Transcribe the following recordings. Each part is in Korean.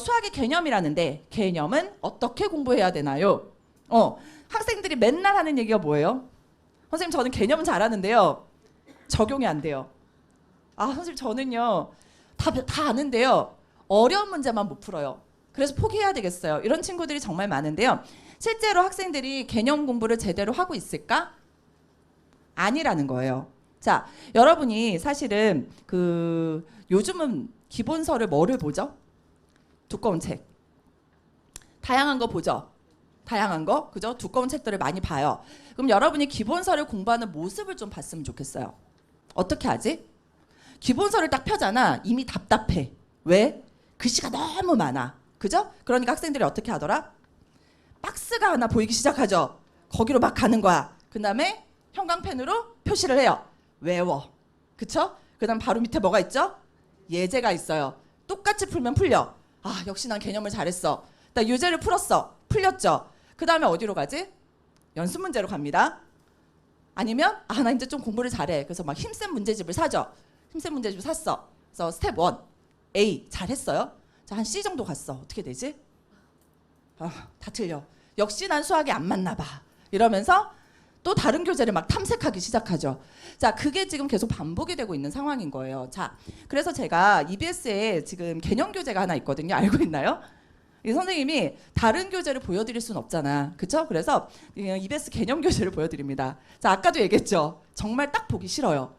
수학의 개념이라는데 개념은 어떻게 공부해야 되나요? 학생들이 맨날 하는 얘기가 뭐예요? 선생님 저는 개념은 잘하는데요. 적용이 안 돼요. 아 선생님 저는요 다 아는데요. 어려운 문제만 못 풀어요. 그래서 포기해야 되겠어요. 이런 친구들이 정말 많은데요. 실제로 학생들이 개념 공부를 제대로 하고 있을까? 아니라는 거예요. 자, 여러분이 사실은 요즘은 기본서를 뭐를 보죠? 두꺼운 책. 다양한 거 보죠? 다양한 거, 그죠? 두꺼운 책들을 많이 봐요. 그럼 여러분이 기본서를 공부하는 모습을 좀 봤으면 좋겠어요. 어떻게 하지? 기본서를 딱 펴잖아. 이미 답답해. 왜? 글씨가 너무 많아. 그죠? 그러니까 학생들이 어떻게 하더라? 박스가 하나 보이기 시작하죠. 거기로 막 가는 거야. 그 다음에 형광펜으로 표시를 해요. 외워. 그쵸? 그 다음 바로 밑에 뭐가 있죠? 예제가 있어요. 똑같이 풀면 풀려. 아 역시 난 개념을 잘했어. 나 유제를 풀었어. 풀렸죠? 그 다음에 어디로 가지? 연습 문제로 갑니다. 아니면 나 이제 좀 공부를 잘해. 그래서 막 힘센 문제집을 사죠. 힘센 문제집을 샀어. 그래서 스텝 1 A 잘했어요. 자, 한 C 정도 갔어. 어떻게 되지? 다 틀려. 역시 난 수학이 안 맞나 봐. 이러면서 또 다른 교재를 막 탐색하기 시작하죠. 자, 그게 지금 계속 반복이 되고 있는 상황인 거예요. 자, 그래서 제가 EBS에 지금 개념 교재가 하나 있거든요. 알고 있나요? 이 선생님이 다른 교재를 보여드릴 수는 없잖아. 그쵸? 그래서 EBS 개념 교재를 보여드립니다. 자, 아까도 얘기했죠. 정말 딱 보기 싫어요.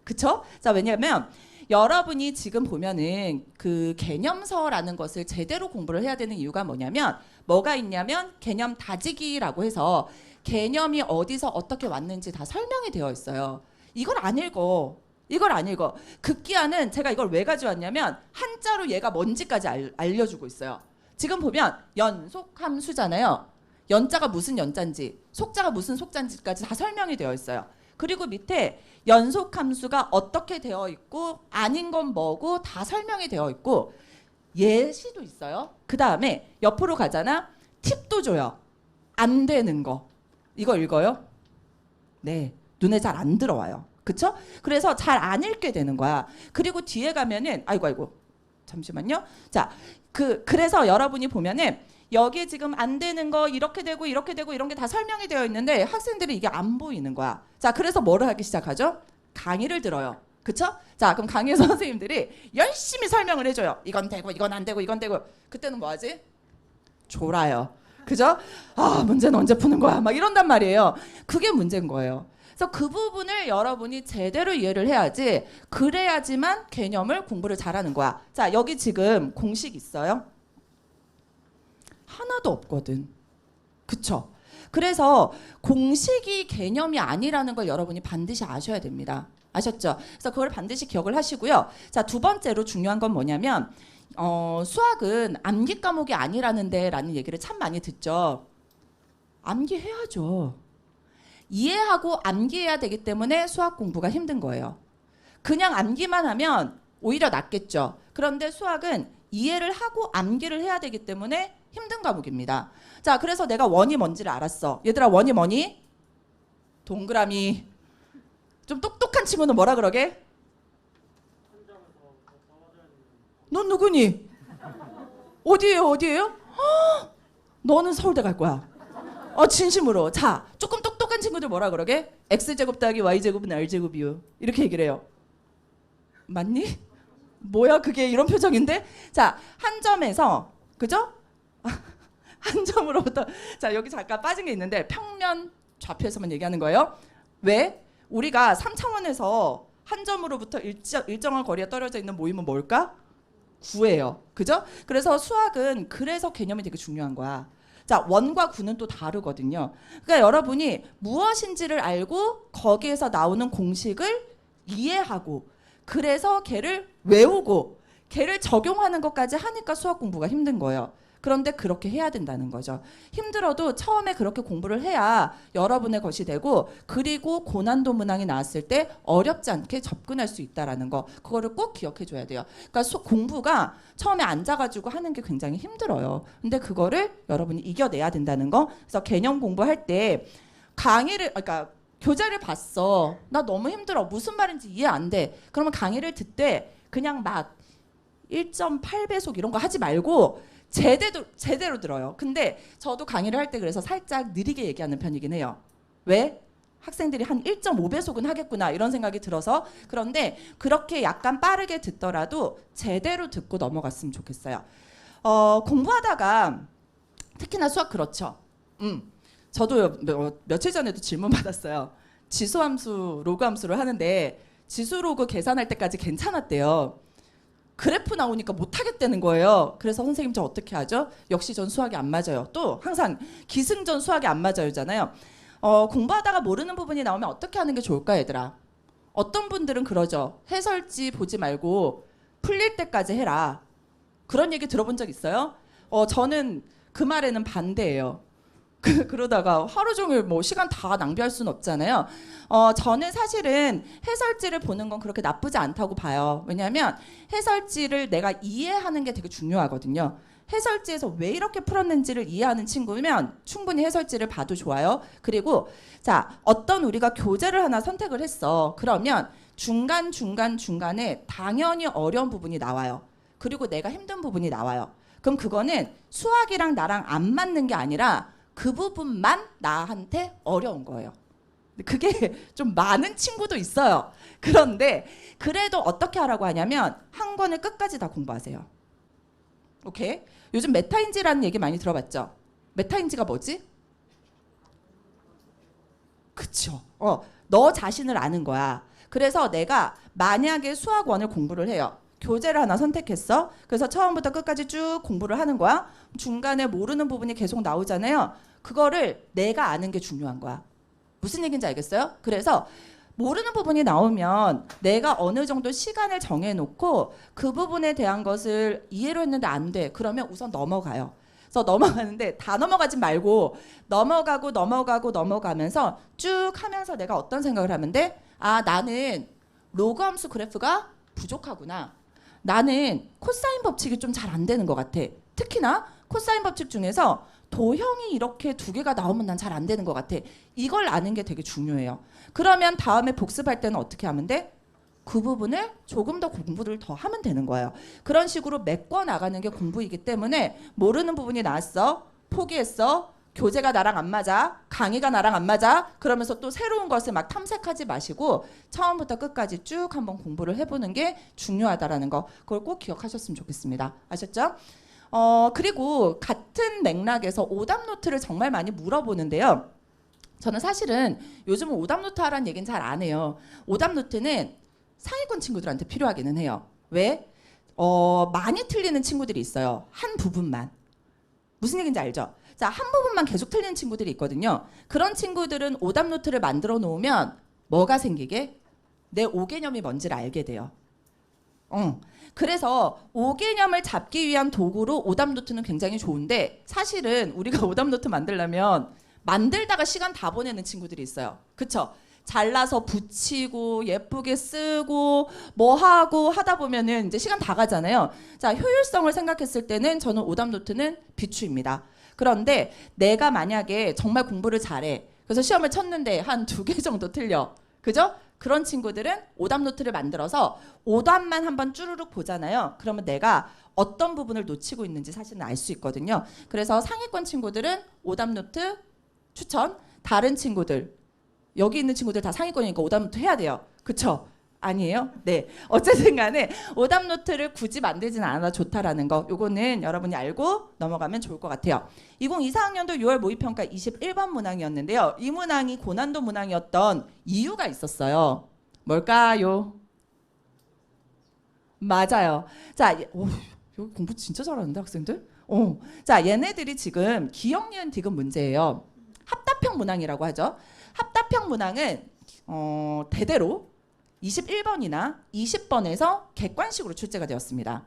그쵸? 자, 왜냐면 여러분이 지금 보면은 그 개념서라는 것을 제대로 공부를 해야 되는 이유가 뭐냐면 뭐가 있냐면 개념 다지기라고 해서 개념이 어디서 어떻게 왔는지 다 설명이 되어 있어요. 이걸 안 읽어. 이걸 안 읽어. 급기야는 제가 이걸 왜 가져왔냐면 한자로 얘가 뭔지까지 알려주고 있어요. 지금 보면 연속함수잖아요. 연자가 무슨 연자인지 속자가 무슨 속자인지까지 다 설명이 되어 있어요. 그리고 밑에 연속함수가 어떻게 되어 있고 아닌 건 뭐고 다 설명이 되어 있고 예시도 있어요. 그 다음에 옆으로 가잖아. 팁도 줘요. 안 되는 거. 이거 읽어요? 네. 눈에 잘 안 들어와요. 그쵸? 그래서 잘 안 읽게 되는 거야. 그리고 뒤에 가면은 아이고 잠시만요. 자, 그래서 여러분이 보면은 여기에 지금 안 되는 거 이렇게 되고 이런 게 다 설명이 되어 있는데 학생들이 이게 안 보이는 거야. 자, 그래서 뭐를 하기 시작하죠? 강의를 들어요. 그쵸? 자, 그럼 강의에서 선생님들이 열심히 설명을 해줘요. 이건 되고 이건 안 되고 이건 되고. 그때는 뭐 하지? 졸아요. 그죠? 문제는 언제 푸는 거야? 막 이런단 말이에요. 그게 문제인 거예요. 그래서 그 부분을 여러분이 제대로 이해를 해야지 그래야지만 개념을 공부를 잘하는 거야. 자, 여기 지금 공식 있어요? 하나도 없거든. 그쵸? 그래서 공식이 개념이 아니라는 걸 여러분이 반드시 아셔야 됩니다. 아셨죠? 그래서 그걸 반드시 기억을 하시고요. 자, 두 번째로 중요한 건 뭐냐면 수학은 암기 과목이 아니라는데 라는 얘기를 참 많이 듣죠. 암기해야죠. 이해하고 암기해야 되기 때문에 수학 공부가 힘든 거예요. 그냥 암기만 하면 오히려 낫겠죠. 그런데 수학은 이해를 하고 암기를 해야 되기 때문에 힘든 과목입니다. 자, 그래서 내가 원이 뭔지를 알았어. 얘들아, 원이 뭐니? 동그라미. 좀 똑똑한 친구는 뭐라 그러게? 넌 누구니? 어디예요? 너는 서울대 갈 거야. 진심으로. 자, 조금 똑똑한 친구들 뭐라 그러게? X제곱 더하기 Y제곱은 R제곱이요. 이렇게 얘기를 해요. 맞니? 뭐야 그게 이런 표정인데? 자, 한 점에서 그죠? 한 점으로부터 자, 여기 잠깐 빠진 게 있는데 평면 좌표에서만 얘기하는 거예요. 왜? 우리가 3차원에서 한 점으로부터 일정한 거리에 떨어져 있는 모임은 뭘까? 9예요. 그죠? 그래서 수학은 그래서 개념이 되게 중요한 거야. 자, 원과 구는 또 다르거든요. 그러니까 여러분이 무엇인지를 알고 거기에서 나오는 공식을 이해하고 그래서 걔를 외우고 걔를 적용하는 것까지 하니까 수학 공부가 힘든 거예요. 그런데 그렇게 해야 된다는 거죠. 힘들어도 처음에 그렇게 공부를 해야 여러분의 것이 되고 그리고 고난도 문항이 나왔을 때 어렵지 않게 접근할 수 있다는 거. 그거를 꼭 기억해 줘야 돼요. 그러니까 공부가 처음에 앉아가지고 하는 게 굉장히 힘들어요. 근데 그거를 여러분이 이겨내야 된다는 거. 그래서 개념 공부할 때 그러니까 교재를 봤어. 나 너무 힘들어. 무슨 말인지 이해 안 돼. 그러면 강의를 듣되 그냥 막 1.8배속 이런 거 하지 말고 제대로 들어요. 근데 저도 강의를 할 때 그래서 살짝 느리게 얘기하는 편이긴 해요. 왜? 학생들이 한 1.5배속은 하겠구나 이런 생각이 들어서. 그런데 그렇게 약간 빠르게 듣더라도 제대로 듣고 넘어갔으면 좋겠어요. 공부하다가 특히나 수학 그렇죠. 저도 며칠 전에도 질문 받았어요. 지수함수, 로그함수를 하는데 지수로그 계산할 때까지 괜찮았대요. 그래프 나오니까 못하겠다는 거예요. 그래서 선생님 저 어떻게 하죠? 역시 전 수학이 안 맞아요. 또 항상 기승전 수학이 안 맞아요잖아요. 공부하다가 모르는 부분이 나오면 어떻게 하는 게 좋을까 얘들아? 어떤 분들은 그러죠. 해설지 보지 말고 풀릴 때까지 해라. 그런 얘기 들어본 적 있어요? 저는 그 말에는 반대예요. 그러다가 하루 종일 뭐 시간 다 낭비할 수는 없잖아요. 저는 사실은 해설지를 보는 건 그렇게 나쁘지 않다고 봐요. 왜냐하면 해설지를 내가 이해하는 게 되게 중요하거든요. 해설지에서 왜 이렇게 풀었는지를 이해하는 친구면 충분히 해설지를 봐도 좋아요. 그리고 자, 어떤 우리가 교재를 하나 선택을 했어. 그러면 중간에 당연히 어려운 부분이 나와요. 그리고 내가 힘든 부분이 나와요. 그럼 그거는 수학이랑 나랑 안 맞는 게 아니라 그 부분만 나한테 어려운 거예요. 그게 좀 많은 친구도 있어요. 그런데 그래도 어떻게 하라고 하냐면 한 권을 끝까지 다 공부하세요. 오케이? 요즘 메타인지라는 얘기 많이 들어봤죠? 메타인지가 뭐지? 그쵸. 너 자신을 아는 거야. 그래서 내가 만약에 수학원을 공부를 해요. 교재를 하나 선택했어. 그래서 처음부터 끝까지 쭉 공부를 하는 거야. 중간에 모르는 부분이 계속 나오잖아요. 그거를 내가 아는 게 중요한 거야. 무슨 얘기인지 알겠어요? 그래서 모르는 부분이 나오면 내가 어느 정도 시간을 정해놓고 그 부분에 대한 것을 이해를 했는데 안 돼. 그러면 우선 넘어가요. 그래서 넘어가는데 다 넘어가지 말고 넘어가면서 쭉 하면서 내가 어떤 생각을 하면 돼? 아, 나는 로그함수 그래프가 부족하구나. 나는 코사인 법칙이 좀 잘 안 되는 것 같아. 특히나 코사인 법칙 중에서 도형이 이렇게 두 개가 나오면 난 잘 안 되는 것 같아. 이걸 아는 게 되게 중요해요. 그러면 다음에 복습할 때는 어떻게 하면 돼? 그 부분을 조금 더 공부를 더 하면 되는 거예요. 그런 식으로 메꿔 나가는 게 공부이기 때문에 모르는 부분이 나왔어. 포기했어. 교재가 나랑 안 맞아. 강의가 나랑 안 맞아. 그러면서 또 새로운 것을 막 탐색하지 마시고 처음부터 끝까지 쭉 한번 공부를 해보는 게 중요하다라는 거. 그걸 꼭 기억하셨으면 좋겠습니다. 아셨죠? 그리고 같은 맥락에서 오답 노트를 정말 많이 물어보는데요. 저는 사실은 요즘은 오답 노트 하라는 얘기는 잘 안 해요. 오답 노트는 상위권 친구들한테 필요하기는 해요. 왜? 많이 틀리는 친구들이 있어요. 한 부분만. 무슨 얘기인지 알죠? 자, 한 부분만 계속 틀리는 친구들이 있거든요. 그런 친구들은 오답 노트를 만들어 놓으면 뭐가 생기게? 내 오개념이 뭔지를 알게 돼요. 그래서 오개념을 잡기 위한 도구로 오답 노트는 굉장히 좋은데 사실은 우리가 오답 노트 만들려면 만들다가 시간 다 보내는 친구들이 있어요. 그쵸? 잘라서 붙이고 예쁘게 쓰고 뭐 하고 하다 보면은 이제 시간 다 가잖아요. 자, 효율성을 생각했을 때는 저는 오답 노트는 비추입니다. 그런데 내가 만약에 정말 공부를 잘해. 그래서 시험을 쳤는데 한 2개 정도 틀려. 그죠? 그런 친구들은 오답 노트를 만들어서 오답만 한번 쭈루룩 보잖아요. 그러면 내가 어떤 부분을 놓치고 있는지 사실은 알 수 있거든요. 그래서 상위권 친구들은 오답 노트 추천. 다른 친구들, 여기 있는 친구들 다 상위권이니까 오답 노트 해야 돼요. 그쵸? 아니에요? 네. 어쨌든 간에 오답 노트를 굳이 만들지는 않아도 좋다라는 거. 요거는 여러분이 알고 넘어가면 좋을 것 같아요. 2024학년도 6월 모의평가 21번 문항이었는데요. 이 문항이 고난도 문항이었던 이유가 있었어요. 뭘까요? 맞아요. 자, 여기 공부 진짜 잘하는데 학생들? 자, 얘네들이 지금 기억, 니은, 디귿 문제예요. 합답형 문항이라고 하죠. 합답형 문항은 대대로 21번이나 20번에서 객관식으로 출제가 되었습니다.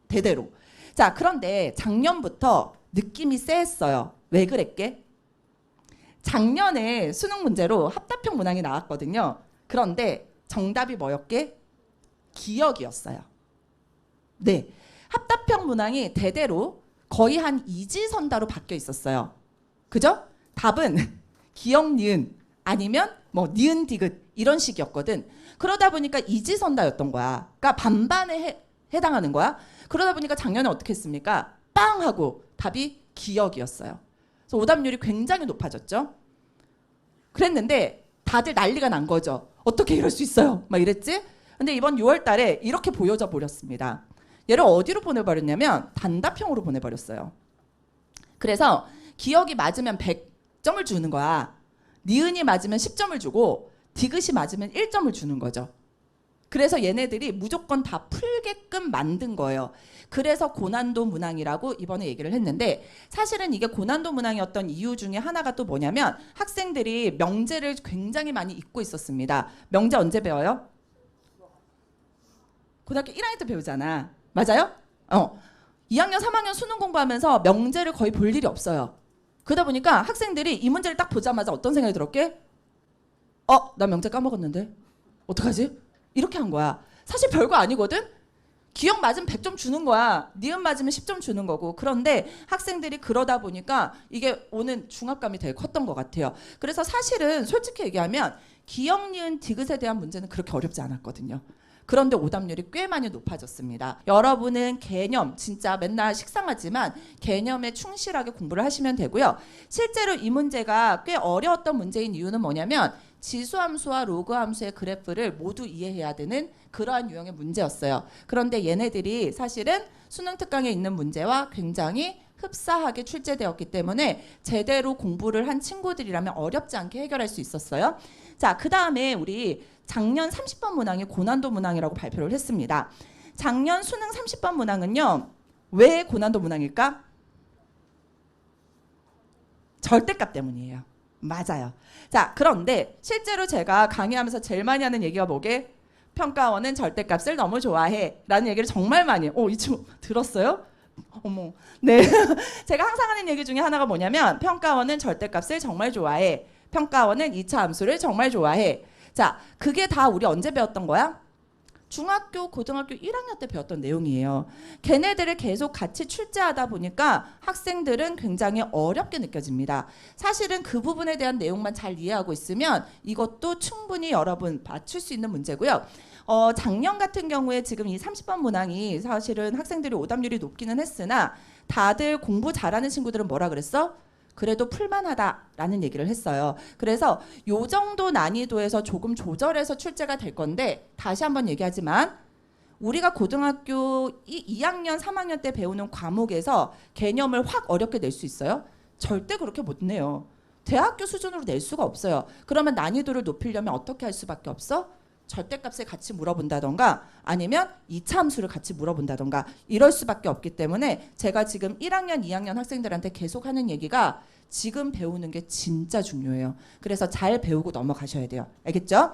대대로. 자, 그런데 작년부터 느낌이 쎄했어요. 왜 그랬게? 작년에 수능 문제로 합답형 문항이 나왔거든요. 그런데 정답이 뭐였게? 기억이었어요. 네. 합답형 문항이 대대로 거의 한 이지선다로 바뀌어 있었어요. 그죠? 답은 기억, 니은 아니면 뭐 니은, 디귿 이런 식이었거든. 그러다 보니까 이지선다였던 거야. 그러니까 반반의 해당하는 거야. 그러다 보니까 작년에 어떻게 했습니까? 빵 하고 답이 기억이었어요. 그래서 오답률이 굉장히 높아졌죠. 그랬는데 다들 난리가 난 거죠. 어떻게 이럴 수 있어요? 막 이랬지? 근데 이번 6월 달에 이렇게 보여져 버렸습니다. 얘를 어디로 보내버렸냐면 단답형으로 보내버렸어요. 그래서 기억이 맞으면 100점을 주는 거야. 니은이 맞으면 10점을 주고 디귿이 맞으면 1점을 주는 거죠. 그래서 얘네들이 무조건 다 풀게끔 만든 거예요. 그래서 고난도 문항이라고 이번에 얘기를 했는데, 사실은 이게 고난도 문항이었던 이유 중에 하나가 또 뭐냐면 학생들이 명제를 굉장히 많이 잊고 있었습니다. 명제 언제 배워요? 고등학교 1학년 때 배우잖아. 맞아요? 2학년, 3학년 수능 공부하면서 명제를 거의 볼 일이 없어요. 그러다 보니까 학생들이 이 문제를 딱 보자마자 어떤 생각이 들었게? 나 명제 까먹었는데? 어떡하지? 이렇게 한 거야. 사실 별거 아니거든? 기억 맞으면 100점 주는 거야. 니은 맞으면 10점 주는 거고. 그런데 학생들이 그러다 보니까 이게 오는 중압감이 되게 컸던 것 같아요. 그래서 사실은 솔직히 얘기하면 기억, 니은, 디귿에 대한 문제는 그렇게 어렵지 않았거든요. 그런데 오답률이 꽤 많이 높아졌습니다. 여러분은 개념, 진짜 맨날 식상하지만 개념에 충실하게 공부를 하시면 되고요. 실제로 이 문제가 꽤 어려웠던 문제인 이유는 뭐냐면 지수함수와 로그함수의 그래프를 모두 이해해야 되는 그러한 유형의 문제였어요. 그런데 얘네들이 사실은 수능 특강에 있는 문제와 굉장히 흡사하게 출제되었기 때문에 제대로 공부를 한 친구들이라면 어렵지 않게 해결할 수 있었어요. 자, 그 다음에 우리 작년 30번 문항이 고난도 문항이라고 발표를 했습니다. 작년 수능 30번 문항은요. 왜 고난도 문항일까? 절대값 때문이에요. 맞아요. 자, 그런데 실제로 제가 강의하면서 제일 많이 하는 얘기가 뭐게? 평가원은 절대값을 너무 좋아해 라는 얘기를 정말 많이 해요. 이 친구 들었어요? 어머. 네. 제가 항상 하는 얘기 중에 하나가 뭐냐면 평가원은 절대값을 정말 좋아해. 평가원은 2차 함수를 정말 좋아해. 자, 그게 다 우리 언제 배웠던 거야? 중학교, 고등학교 1학년 때 배웠던 내용이에요. 걔네들을 계속 같이 출제하다 보니까 학생들은 굉장히 어렵게 느껴집니다. 사실은 그 부분에 대한 내용만 잘 이해하고 있으면 이것도 충분히 여러분 맞출 수 있는 문제고요. 작년 같은 경우에 지금 이 30번 문항이 사실은 학생들이 오답률이 높기는 했으나 다들 공부 잘하는 친구들은 뭐라 그랬어? 그래도 풀만하다라는 얘기를 했어요. 그래서 요 정도 난이도에서 조금 조절해서 출제가 될 건데 다시 한번 얘기하지만 우리가 고등학교 2학년, 3학년 때 배우는 과목에서 개념을 확 어렵게 낼 수 있어요? 절대 그렇게 못 내요. 대학교 수준으로 낼 수가 없어요. 그러면 난이도를 높이려면 어떻게 할 수밖에 없어? 절대값을 같이 물어본다던가 아니면 이차함수를 같이 물어본다던가 이럴 수밖에 없기 때문에 제가 지금 1학년, 2학년 학생들한테 계속 하는 얘기가 지금 배우는 게 진짜 중요해요. 그래서 잘 배우고 넘어가셔야 돼요. 알겠죠?